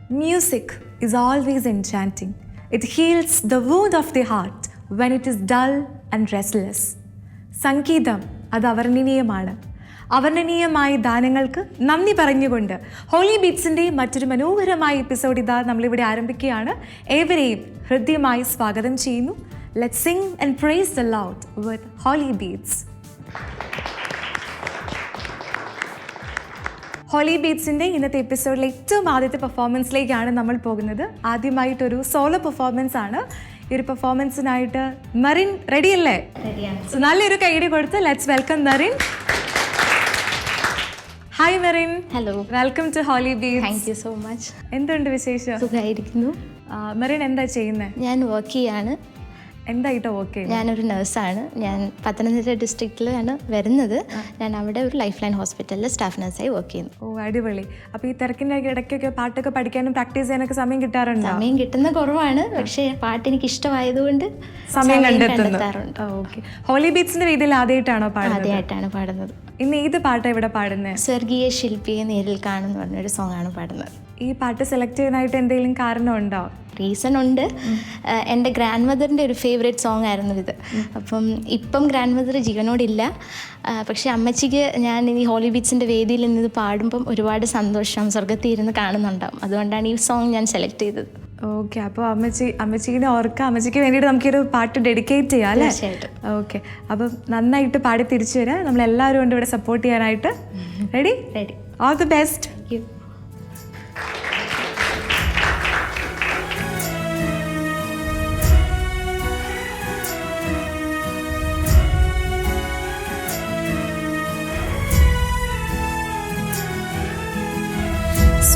Music is always enchanting. It heals the wound of the heart when it is dull and restless. സംഗീതം അത് അവർണ്ണനീയമാണ്. അവർണ്ണനീയമായ ദാനങ്ങൾക്ക് നന്ദി പറഞ്ഞുകൊണ്ട് holy ബീറ്റ്സിൻ്റെ മറ്റൊരു മനോഹരമായ എപ്പിസോഡ് ഇതാ നമ്മളിവിടെ ആരംഭിക്കുകയാണ്. ഏവരെയും ഹൃദ്യമായി സ്വാഗതം ചെയ്യുന്നു. Let's sing and praise the Lord with Holy Beats. Holy ബീറ്റ്സിൻ്റെ ഇന്നത്തെ എപ്പിസോഡിലെ ഏറ്റവും ആദ്യത്തെ പെർഫോമൻസിലേക്കാണ് നമ്മൾ പോകുന്നത്. ആദ്യമായിട്ടൊരു സോളോ പെർഫോമൻസ് ആണ്. ഈ ഒരു പെർഫോമൻസിനായിട്ട് മെറിൻ റെഡി അല്ലേ? സോ നല്ലൊരു കൈയ്യടി കൊടുത്ത് let's welcome Merin. Hi Merin. Hello, welcome to Holy Beats. Thank you so much. എന്തുണ്ട് വിശേഷം? സുഖമായിരിക്കുന്നു. മെറിൻ എന്താ ചെയ്യുന്നത്? ഞാൻ വർക്ക് ചെയ്യാണ്. എന്തായിട്ടോ വർക്ക്? ഞാനൊരു നഴ്സാണ്. ഞാൻ പത്തനംതിട്ട ഡിസ്ട്രിക്റ്റിലാണ് വരുന്നത്. ഞാൻ അവിടെ ഒരു ലൈഫ് ലൈൻ ഹോസ്പിറ്റലിൽ സ്റ്റാഫ് നഴ്സായി വർക്ക് ചെയ്യുന്നു. ഓ, അടിപൊളി. അപ്പോൾ ഈ തിരക്കിൻ്റെ ഇടയ്ക്കൊക്കെ പാട്ടൊക്കെ പഠിക്കാനും പ്രാക്ടീസ് ചെയ്യാനൊക്കെ സമയം കിട്ടാറുണ്ട്? സമയം കിട്ടുന്ന കുറവാണ്, പക്ഷേ പാട്ട് എനിക്ക് ഇഷ്ടമായതുകൊണ്ട് സമയം കണ്ടെത്താറുണ്ട്. ഓക്കെ. ഹോളി ബീറ്റ്സിൻ്റെ രീതിയിൽ ആദ്യമായിട്ടാണോ പാടുന്നത്? ആദ്യമായിട്ടാണ് പാടുന്നത്. ഇന്ന് ഏത് പാട്ടാണ് ഇവിടെ പാടുന്നത്? സ്വർഗീയ ശില്പിയെ നേരിൽ കാണുമെന്ന് പറഞ്ഞൊരു സോങ്ങാണ് പാടുന്നത്. ഈ പാട്ട് സെലക്ട് ചെയ്യാനായിട്ട് എന്തെങ്കിലും കാരണമുണ്ടോ? റീസൺ ഉണ്ട്. എൻ്റെ ഗ്രാൻഡ് മദറിൻ്റെ ഒരു ഫേവറേറ്റ് സോങ് ആയിരുന്നു ഇത്. ഇപ്പം ഗ്രാൻഡ് മദർ ജീവനോടില്ല, പക്ഷേ അമ്മച്ചിക്ക് ഞാൻ ഈ ഹോളി ബീറ്റ്സിൻ്റെ വേദിയിൽ നിന്നത് പാടുമ്പം ഒരുപാട് സന്തോഷം, സ്വർഗത്തിൽ ഇരുന്ന് കാണുന്നുണ്ടാവും. അതുകൊണ്ടാണ് ഈ സോങ് ഞാൻ സെലക്ട് ചെയ്തത്. ഓക്കെ. അപ്പോൾ അമ്മച്ചിനെ ഓർക്കാം. അമ്മച്ചിക്ക് വേണ്ടിയിട്ട് നമുക്കൊരു പാട്ട് ഡെഡിക്കേറ്റ് ചെയ്യാം അല്ലേ? തീർച്ചയായിട്ടും. ഓക്കെ. അപ്പം നന്നായിട്ട് പാടി തിരിച്ചു വരാം. നമ്മളെല്ലാവരും ഉണ്ട് ഇവിടെ സപ്പോർട്ട് ചെയ്യാനായിട്ട്. Ready? Ready. All the best. Thank U.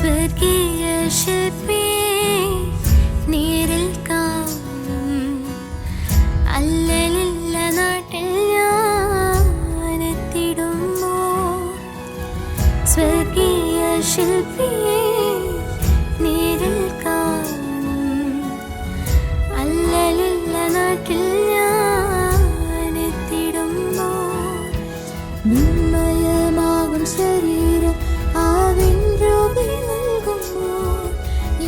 സ്വർഗീയ ശില്പിയെ നേരിൽ കാണും അല്ലലില്ല നാട്ടിൽ ഞാനെത്തിടുമ്പോ. സ്വർഗീയ ശില്പിയെ നേരിൽ കാണും അല്ലലില്ല നാട്ടിൽ ഞാനെത്തിടുമ്പോ. നിന്മയമാകും ശരീരം ആവിൻ രൂപി നൽകുമ്പോൾ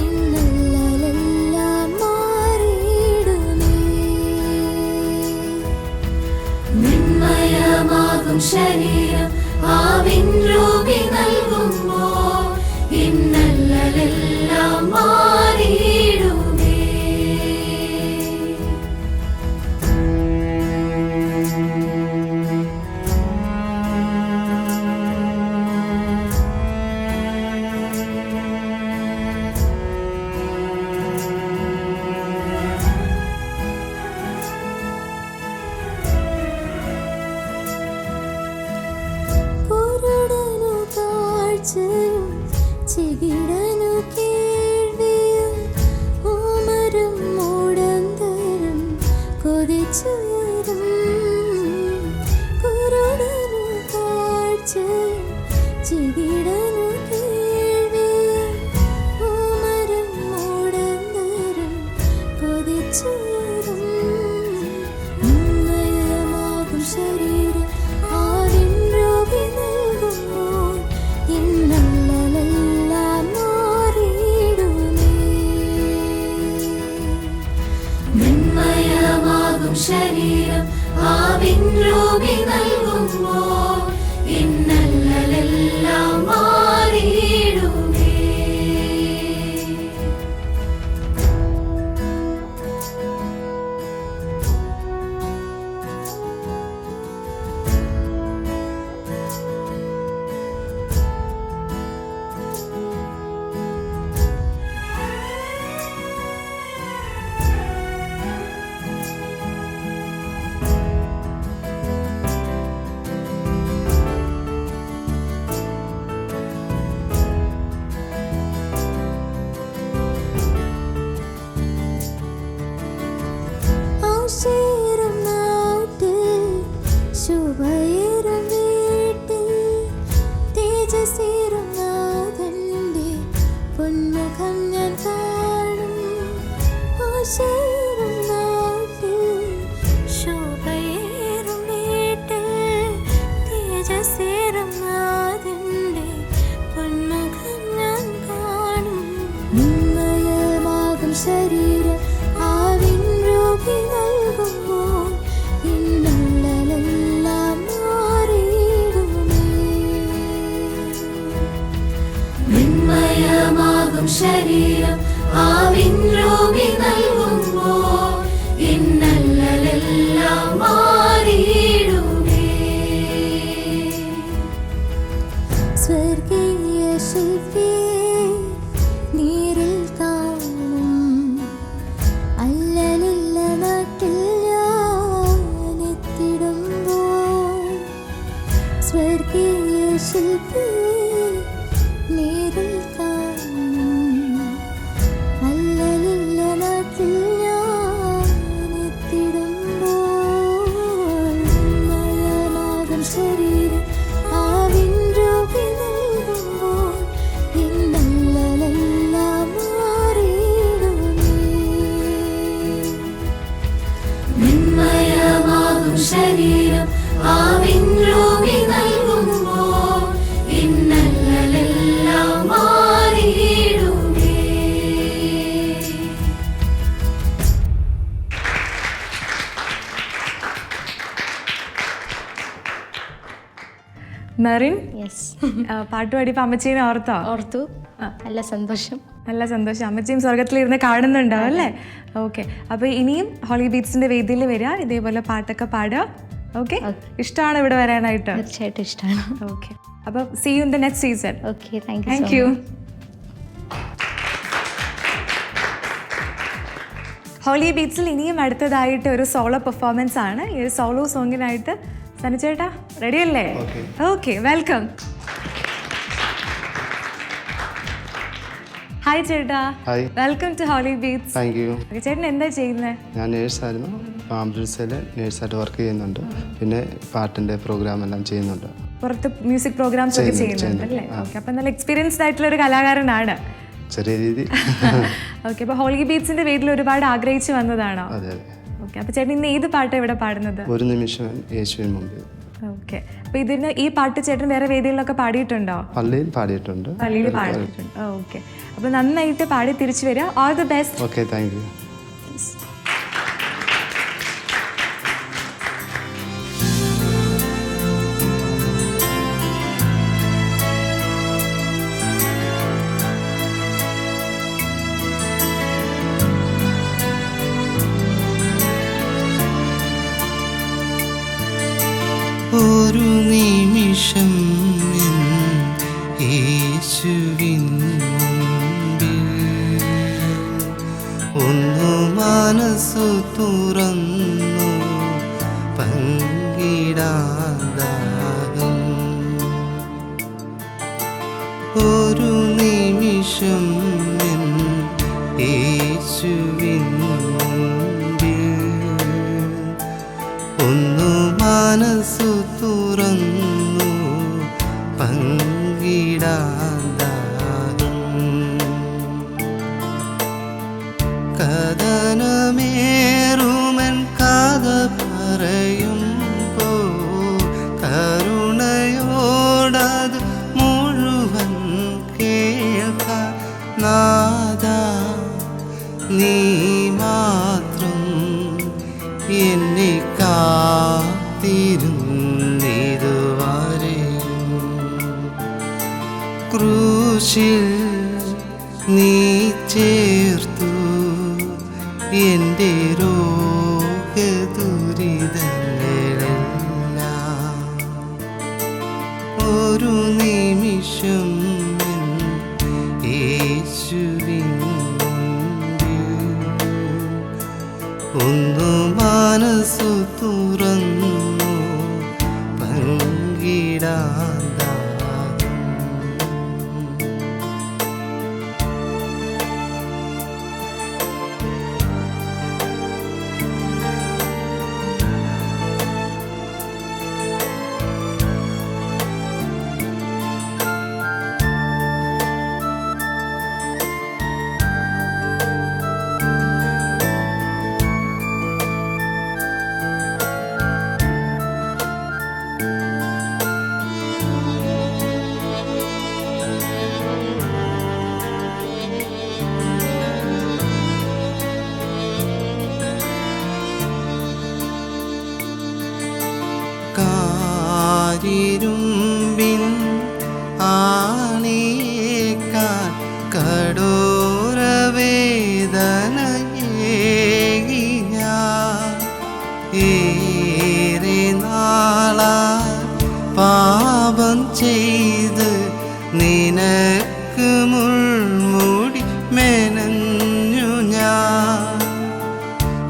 ഇന്നലെല്ലാം മാറിയിടുമേ. നിന്മയമാകും ശരീരം ആവിൻ രൂപി നൽകുമ്പോൾ ഇന്നലെല്ലാം മാറിയിടുമേ. ചെകിടനു കേൾവിയും ഓമരും മൂടന്തരും കൊതിച്ചുയരും. കുരുടനു കാഴ്ചയും ചെകിടനു കേൾവിയും ഓമരും മൂടന്തരും കൊതിച്ചുയരും. ഉന്മയമാകും ശരീരം ആവിൻ രൂപി നൽകുമ്പോൾ ഇന്നലെല്ലാം മാറിയിടുമേ. നിന്മയമാകും ശരീരം ആവിൻ രൂപി നൽകുമ്പോൾ ഇന്നലെല്ലാം മാറിയിടുമേ. ആശേരും നാട്ടിൽ ശുഭയേറും വീട്ടിൽ തേജസ്സേറും നാഥന്റെ പൊന്മുഖം ഞാൻ കാണും. ആശേരും നാട്ടിൽ ശോഭയേറും വീട്ടിൽ തേജസ്സേറും നാഥന്റെ പൊന്മുഖം ഞാൻ കാണും. ശരീരം ആവിൻ രൂപി നൽകുമ്പോൾ ഇന്നലെല്ലാം മാറിയിടുമേ. സ്വർഗീയ ശില്പിയെ നീരിൽ കാണും അല്ലലില്ല നാട്ടിൽ ഞാനെത്തിടുമ്പോൾ. സ്വർഗീയ ശില്പിയെ നീരിൽ കാണും അല്ലലില്ല നാട്ടിൽ ഞാനെത്തിടുമ്പോൾ. മയമാകും ശരീരം ആവിൻ രൂപി നൽകുമ്പോൾ ഇന്നലെല്ലാം മാറിയിടുമേ. നിന്മയമാകും ശരീരം ആവിൻ രൂപി നൽകുമ്പോൾ ഇന്നലെല്ലാം മാറിയിടുമേ. മെറിൻ യെസ്, പാട്ട് പാടിയപ്പോൾ അമ്മച്ചീനെ ഓർത്തോ? ഓർത്തു. നല്ല സന്തോഷം. നല്ല സന്തോഷം. അമ്മച്ചിയും സ്വർഗത്തിലിരുന്ന് കാണുന്നുണ്ടാവും അല്ലേ? ഓക്കെ. അപ്പോൾ ഇനിയും ഹോളി ബീറ്റ്സിൻ്റെ വേദിയിൽ വരിക, ഇതേപോലെ പാട്ടൊക്കെ പാടുക. ഓക്കെ, ഇഷ്ടമാണ് ഇവിടെ വരാനായിട്ട്? തീർച്ചയായിട്ടും ഇഷ്ടമാണ്. ഓക്കെ, അപ്പോൾ see you in the next season. Okay, thank thank you. You. Holy ബീറ്റ്സിൽ ഇനിയും അടുത്തതായിട്ട് ഒരു സോളോ പെർഫോമൻസ് ആണ്. ഈ ഒരു സോളോ സോങ്ങിനായിട്ട് സനുചേട്ടാ റെഡിയല്ലേ? Okay, welcome. ഹായ് ചേട്ടാ. Hi. Welcome to Holy Beats. Thank you. ചേട്ടൻ എന്താ ചെയ്യുന്നത്? ഞാൻ നേഴ്സായിരുന്നു. ആംബുലൻസിൽ നേഴ്സായിട്ട് വർക്ക് ചെയ്യുന്നുണ്ട്. പിന്നെ പാട്ടിൻ്റെ പ്രോഗ്രാം എല്ലാം ചെയ്യുന്നുണ്ട്. പുറത്ത് മ്യൂസിക് പ്രോഗ്രാംസ് ഒക്കെ ചെയ്യുന്നുണ്ട് അല്ലേ? ഓക്കെ, അപ്പം നല്ല എക്സ്പീരിയൻസ്ഡ് ആയിട്ടുള്ള ഒരു കലാകാരനാണ്. ചെറിയ രീതി. ഓക്കെ, അപ്പോൾ ഹോളി ബീറ്റ്സിന്റെ വേദിയിൽ ഒരുപാട് ആഗ്രഹിച്ചു വന്നതാണോ? അതെ അതെ. ഓക്കെ, അപ്പോൾ ചേട്ടൻ ഇന്ന് ഏത് പാട്ടാണ് ഇവിടെ പാടുന്നത്? ഒരു നിമിഷം യേശുവിന് മുമ്പിൽ. ഓക്കെ, അപ്പോൾ ഇതിന് ഈ പാട്ട് ചേട്ടൻ വേറെ വേദികളിലൊക്കെ പാടിയിട്ടുണ്ടോ? പള്ളിയിൽ പാടിയിട്ടുണ്ട്. പള്ളിയിൽ പാടിയിട്ടുണ്ട്. ഓക്കെ, അപ്പോൾ നന്നായിട്ട് പാടി തിരിച്ചു വരിക. All the best. Okay, thank U. ഒരു നിമിഷം യേശുവിൻ മുമ്പിൽ ഒന്നു മനസ്സു തുറന്നു പങ്കിടാതാകും. ഒരു നിമിഷം യേശുവിൻ മുമ്പിൽ ഒന്നു മനസ്സു തുറന്നു പങ്കിടാതാകും. കഥനമേറുമൻ കഥ പറയുമ്പോ കരുണയോടത് മുഴുവൻ കേൾക്കാൻ നാദാ നീ മാത്രം എന്നെ കാത്തിരുന്നിതുവരെ. ക്രൂശിൽ നീ ചേർത്തു എൻ്റെ രോഗദുരിതങ്ങളെല്ലാം. ഒരു നിമിഷം യേശുവിൻ മുമ്പിൽ ഒന്നു മനസ്സു തുറന്നു പങ്കിടാതാകും. ചെയ്ത് നിനക്ക് മുൾമുടി മെനഞ്ഞു ഞാൻ.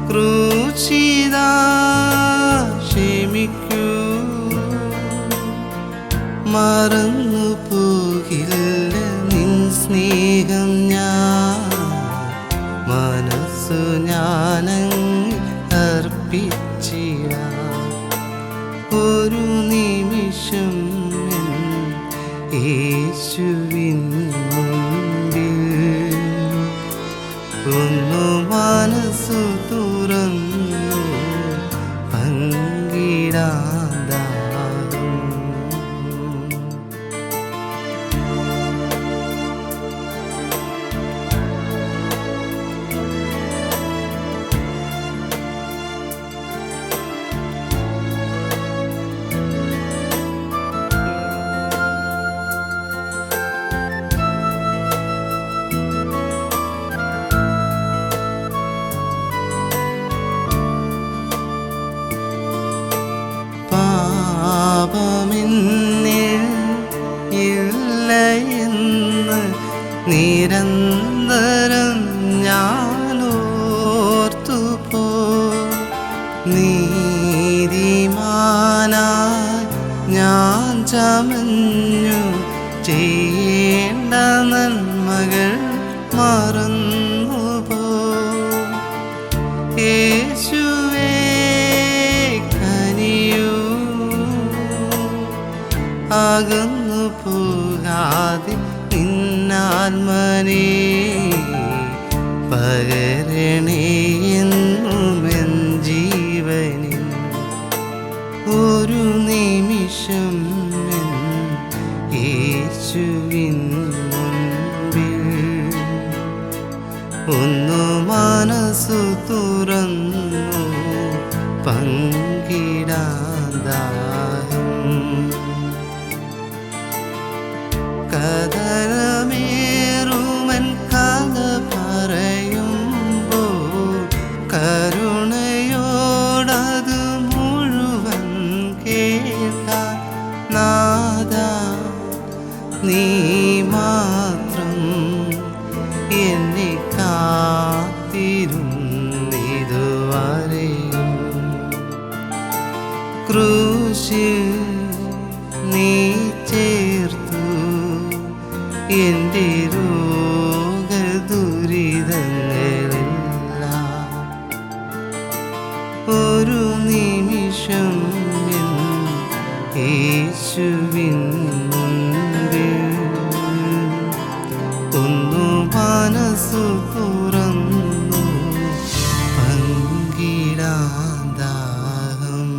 ക്രൂശിതാ ക്ഷമിക്കൂ, മറന്നു പോകില്ല നിൻ സ്നേഹം ഞാൻ. മനസ്സു ഞാനങ്ങ് അർപ്പിച്ചിട ഒരു നിമിഷം യേശുവിൻ മുൻപിൽ. ഒന്നു മനസ്സു തുറന്നു പങ്കിടാൻ ദാഹം. പാപമെന്നിൽ ഇല്ല എന്ന് നിരന്തരം ഞാനോർത്തുപോ. നീതിമാനായി ഞാൻ ചമഞ്ഞു ചെയ്യേണ്ട നന്മകൾ മറന്നുപോ. യേശുവേ കനിയൂ, അകന്നു പോകാതെ നിന്നാത്മനേ പകരണേ എന്നുമെൻ ജീവനിൽ. ഒരു നിമിഷം യേശുവിൻ മുൻപിൽ. ഒന്നു മനസ്സു തുറന്നു പങ്കിടാൻ ദാഹം. കഥനമേറുമൻ കഥ പറയുമ്പോൾ കരുണയോടത് മുഴുവൻ കേൾക്കാൻ നാദാ നീ മാത്രം എന്നെ കാത്തിരുന്നിതുവരെയും. ക്രൂശിൽ നീ ചേർത്തു എൻ്റെ രോഗദുരിതങ്ങളെല്ലാം. ഒരു നിമിഷം യേശുവിൻ മുൻപിൽ. ഒന്നു മനസ്സു തുറന്നു പങ്കിടാൻ ദാഹം.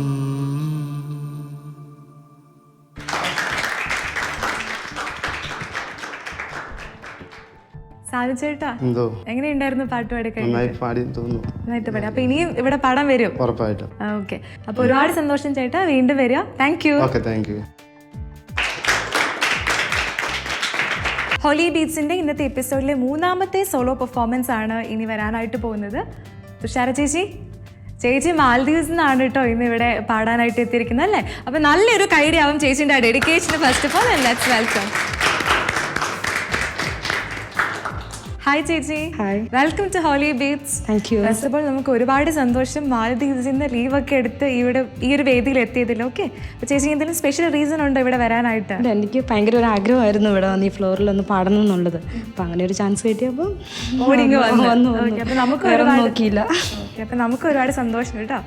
സാധിച്ചേട്ടാ എന്തോ എങ്ങനെയുണ്ടായിരുന്നു പാട്ട് പാടി നന്നായി പാടി തോന്നുന്നു. നന്നായിട്ട് പാടി. അപ്പൊ ഇനിയും ഇവിടെ പാടാൻ വരും? ഉറപ്പായിട്ടും. ഓക്കെ, അപ്പൊ ഒരുപാട് സന്തോഷം ചേട്ടാ, വീണ്ടും വരിക. Thank you. Okay, thank you. Holy ബീറ്റ്സിന്റെ ഇന്നത്തെ എപ്പിസോഡിലെ മൂന്നാമത്തെ സോളോ പെർഫോമൻസ് ആണ് ഇനി വരാനായിട്ട് പോകുന്നത്. തുഷാര ചേച്ചി മാൽദീവ്സിൽ നിന്നാണ് കേട്ടോ ഇന്ന് ഇവിടെ പാടാനായിട്ട് എത്തിയിരിക്കുന്നത് അല്ലേ? അപ്പൊ നല്ലൊരു കൈഡി ആവും ചേച്ചിന്റെ ഡെഡിക്കേഷന്. First of all let's welcome. Hi ചേച്ചി. Hi. Welcome to Holy Beats. Thank you. First of all നമുക്ക് ഒരുപാട് സന്തോഷം മാലദ്വീപ്സിൽ നിന്ന് ലീവൊക്കെ എടുത്ത് ഈ ഒരു വേദിയിൽ എത്തിയതിൽ. ഓക്കെ, അപ്പോൾ ചേച്ചി എന്തെങ്കിലും സ്പെഷ്യൽ റീസൺ ഉണ്ടോ ഇവിടെ വരാനായിട്ട്? എനിക്ക് ഭയങ്കര ഒരു ആഗ്രഹമായിരുന്നു ഇവിടെ വന്ന് ഈ ഫ്ലോറിൽ ഒന്ന് പാടണം എന്നുള്ളത്. അപ്പം അങ്ങനെ ഒരു ചാൻസ് കിട്ടിയപ്പോൾ ഓടിങ്ങ് വന്നു. നോക്കിയില്ല. അപ്പം നമുക്ക് ഒരുപാട് സന്തോഷം കേട്ടോ.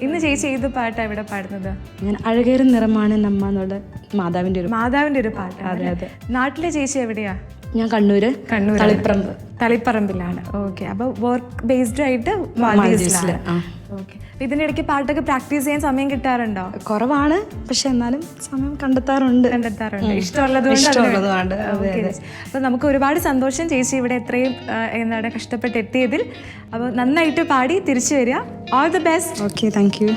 ഇന്ന് ചേച്ചി ഏത് പാട്ടാണ് ഇവിടെ പാടുന്നത്? ഞാൻ അഴകേറും നിറമാണ് നമ്മ എന്നുള്ള മാതാവിൻ്റെ ഒരു പാട്ട്. അതെ അതെ. നാട്ടിലെ ചേച്ചി എവിടെയാ? ഞാൻ കണ്ണൂർ തളിപ്പറമ്പിലാണ്. ഓക്കെ, അപ്പോൾ വർക്ക് ബേസ്ഡ് ആയിട്ട് മാൽദീവ്സിലാണ്. ഓക്കെ, ഇതിനിടയ്ക്ക് പാട്ടൊക്കെ പ്രാക്ടീസ് ചെയ്യാൻ സമയം കിട്ടാറുണ്ടോ? കുറവാണ്, പക്ഷെ എന്നാലും സമയം കണ്ടെത്താറുണ്ട്. ഇഷ്ടമുള്ളതുകൊണ്ട്. അപ്പോൾ നമുക്ക് ഒരുപാട് സന്തോഷം ചേച്ചി ഇവിടെ എത്രയും എന്താണ് കഷ്ടപ്പെട്ട് എത്തിയതിൽ. അപ്പോൾ നന്നായിട്ട് പാടി തിരിച്ചു വരിക. All the best. Okay, thank U.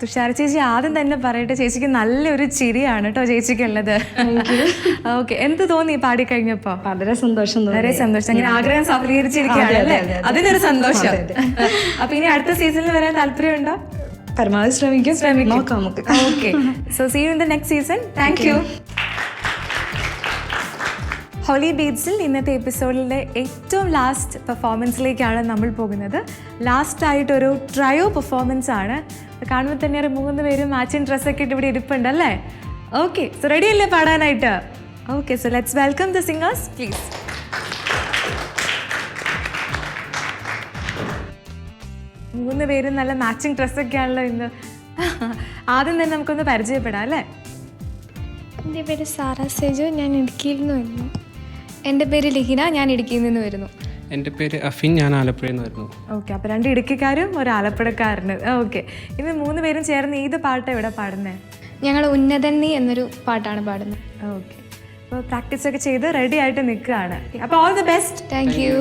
Thushara ചേച്ചി ആദ്യം തന്നെ പറയട്ടെ, ചേച്ചിക്ക് നല്ലൊരു ചിരിയാണ് കേട്ടോ ചേച്ചിക്കുള്ളത്. ഓക്കെ, എന്ത് തോന്നി പാടി കഴിഞ്ഞപ്പോ? വളരെ സന്തോഷം തോന്നി. വളരെ സന്തോഷം. അങ്ങനെ ആഗ്രഹം സഫലീകരിച്ചിരിക്കുകയാണ് അല്ലേ? അതിനൊരു സന്തോഷം. അപ്പൊ ഇനി അടുത്ത സീസണിൽ വരാൻ താല്പര്യമുണ്ടോ? പരമാവധി ശ്രമിക്കും. നോക്കാം നമുക്ക്. Okay, so see you in the next season. Thank you. Holy ബീറ്റ്സിൽ ഇന്നത്തെ എപ്പിസോഡിലെ ഏറ്റവും ലാസ്റ്റ് പെർഫോമൻസിലേക്കാണ് നമ്മൾ പോകുന്നത്. ലാസ്റ്റായിട്ടൊരു ട്രയോ പെർഫോമൻസ് ആണ്. കാണുമ്പോൾ തന്നെ ഒരു 3 പേരും മാച്ചിങ് ഡ്രസ്സൊക്കെ ഇട്ട് ഇവിടെ ഇരിപ്പുണ്ടല്ലേ? ഓക്കെ, സോ റെഡി അല്ലേ പാടാനായിട്ട്? Okay, so let's welcome the singers please. മൂന്ന് പേരും നല്ല മാച്ചിങ് ഡ്രസ്സൊക്കെ ആണല്ലോ ഇന്ന്. ആദ്യം തന്നെ നമുക്കൊന്ന് പരിചയപ്പെടാം അല്ലേ? എൻ്റെ പേര് സാറ സേജു, ഞാൻ ഇടുക്കിയിൽ നിന്ന് വരുന്നു. എൻ്റെ പേര് ലിഹിന, ഞാൻ ഇടുക്കിയിൽ നിന്ന് വരുന്നു. എൻ്റെ പേര് അഫിൻ, ഞാൻ ആലപ്പുഴയിൽ നിന്ന് വരുന്നു. ഓക്കെ, അപ്പോൾ 2 ഇടുക്കിക്കാരും ഒരു ആലപ്പുഴക്കാരന്. ഓക്കെ, ഇനി 3 പേരും ചേർന്ന് ഏത് പാട്ടാണ് ഇവിടെ പാടുന്നത്? ഞങ്ങൾ ഉന്നതൻ നീ എന്നൊരു പാട്ടാണ് പാടുന്നത്. ഓക്കെ, അപ്പോൾ പ്രാക്ടീസ് ഒക്കെ ചെയ്ത് റെഡി ആയിട്ട് നിൽക്കുകയാണ്. അപ്പോൾ all the best. Thank you.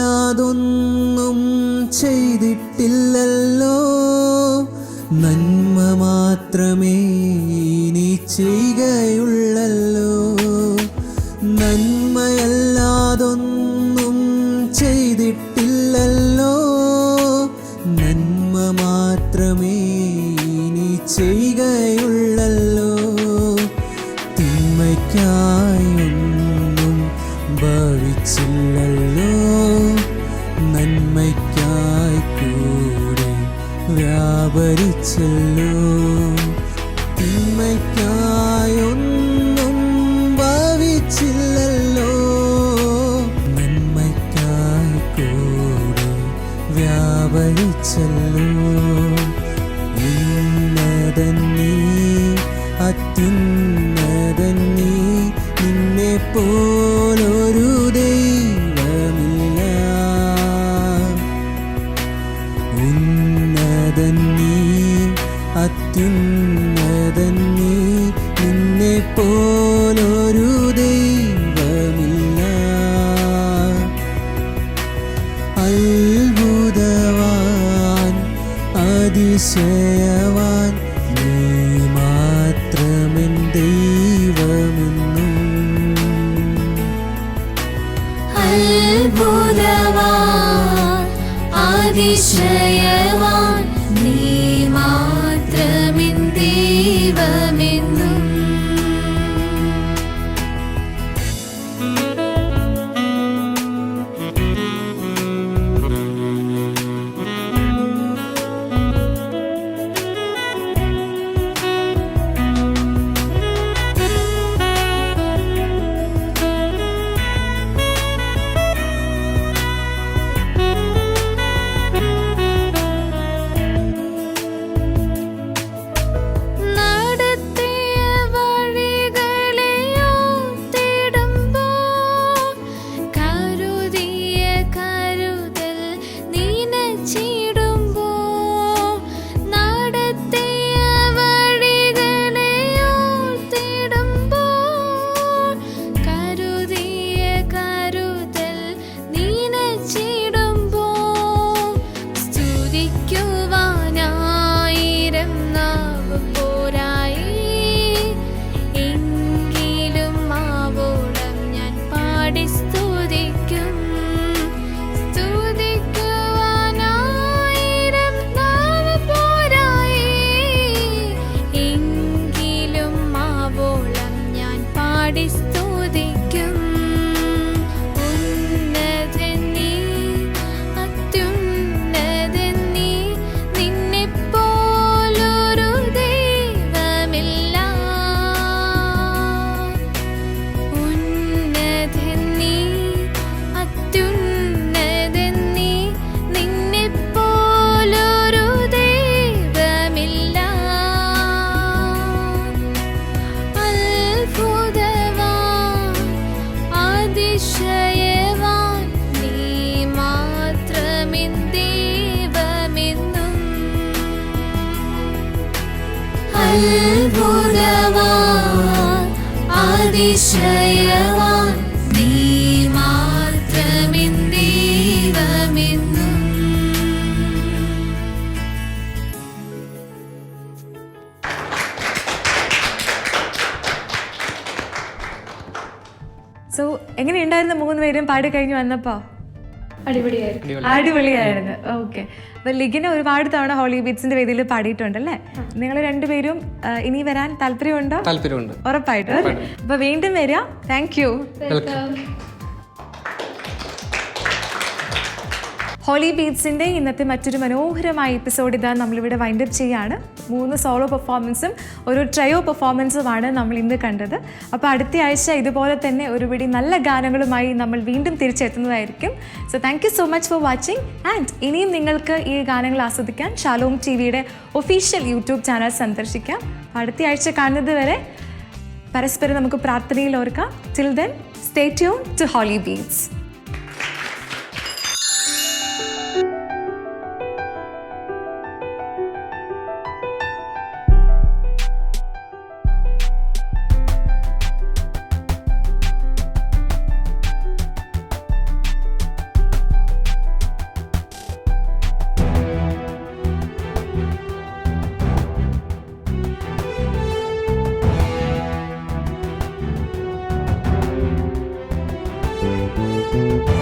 നന്മയല്ലാതൊന്നും ചെയ്തിട്ടില്ലല്ലോ, നന്മ മാത്രമേ ഇനി ചെയ്യുകയുള്ളല്ലോ. നന്മയല്ലാതൊന്നും ചെയ്തിട്ടില്ലല്ലോ, നന്മ മാത്രമേ ഇനി ചെയ്യുകയുള്ളല്ലോ. തിന്മയ്ക്കായൊന്നും ഭവിച്ചില്ലല്ലോ, നന്മയ്ക്കായി കൂടെ വ്യാപരിച്ചല്ലോ. തിന്മയ്ക്കായൊന്നും ഭവിച്ചില്ലല്ലോ, നന്മയ്ക്കായി കൂടെ വ്യാപരിച്ചല്ലോ. ഉന്നതൻ നീ, അത്യുന്നതൻ നീ, നിന്നെ പോലൊരു ദൈവമില്ല. ഉന്നതൻ നീ, അത്യുന്നതൻ നീ, നിന്നെ പോലൊരു ദൈവമില്ല. അത്ഭുതവാൻ, അതിശയവാൻ, നീ മാത്രമെൻ ദൈവമെന്നും. അത്ഭുതവാൻ, അതിശയവാൻ, നീ മാത്രമെൻ ദൈവമെന്നും. അത്ഭുതവാൻ അതിശയവാൻ നീ മാത്രമെൻ ദൈവമെന്നും. സോ എങ്ങനെയുണ്ടായിരുന്നു 3 പേരും പാടി കഴിഞ്ഞ് വന്നപ്പോൾ? അടിപൊളിയായിരുന്നു. ഓക്കെ. അപ്പോൾ ലിഖിന ഒരുപാട് തവണ ഹോളി ബീറ്റ്സിന്റെ വേദിയിൽ പാടിയിട്ടുണ്ടല്ലേ? നിങ്ങൾ രണ്ടുപേരും ഇനി വരാൻ താല്പര്യമുണ്ടോ? താല്പര്യമുണ്ട്. ഉറപ്പായിട്ടും. അപ്പോൾ വീണ്ടും വരിക. Thank you. ഹോളി ബീറ്റ്സിൻ്റെ ഇന്നത്തെ മറ്റൊരു മനോഹരമായ എപ്പിസോഡ് ഇതാ നമ്മളിവിടെ വൈൻഡപ്പ് ചെയ്യാണ്. 3 സോളോ പെർഫോമൻസും ഒരു ട്രയോ പെർഫോമൻസുമാണ് നമ്മൾ ഇന്ന് കണ്ടത്. അപ്പോൾ അടുത്ത ആഴ്ച ഇതുപോലെ തന്നെ ഒരുപിടി നല്ല ഗാനങ്ങളുമായി നമ്മൾ വീണ്ടും തിരിച്ചെത്തുന്നതായിരിക്കും. So thank you so much for watching. And ഇനിയും നിങ്ങൾക്ക് ഈ ഗാനങ്ങൾ ആസ്വദിക്കാൻ ഷാലോം ടിവിയുടെ ഒഫീഷ്യൽ യൂട്യൂബ് ചാനൽ സന്ദർശിക്കാം. അടുത്ത ആഴ്ച കാണുന്നത് വരെ പരസ്പരം നമുക്ക് പ്രാർത്ഥനയിൽ ഓർക്കാം. Till then stay tuned to Holy Beats. thank you